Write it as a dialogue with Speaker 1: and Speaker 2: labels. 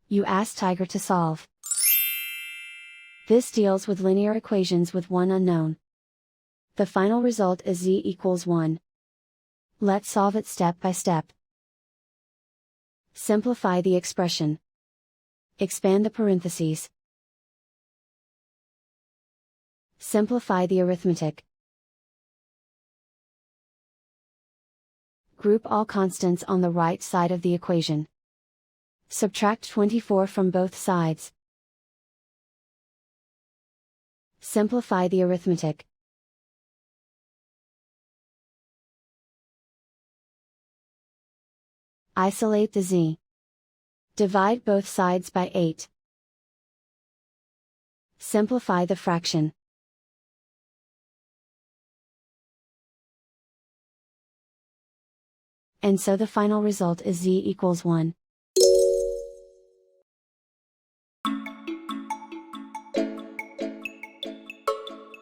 Speaker 1: You ask Tiger to solve. This deals with linear equations with one unknown. The final result is z equals 1. Let's solve it step by step. Simplify the expression. Expand the parentheses. Simplify the arithmetic. Group all constants on the right side of the equation. Subtract 24 from both sides. Simplify the arithmetic. Isolate the z. Divide both sides by 8. Simplify the fraction. And so the final result is z equals 1.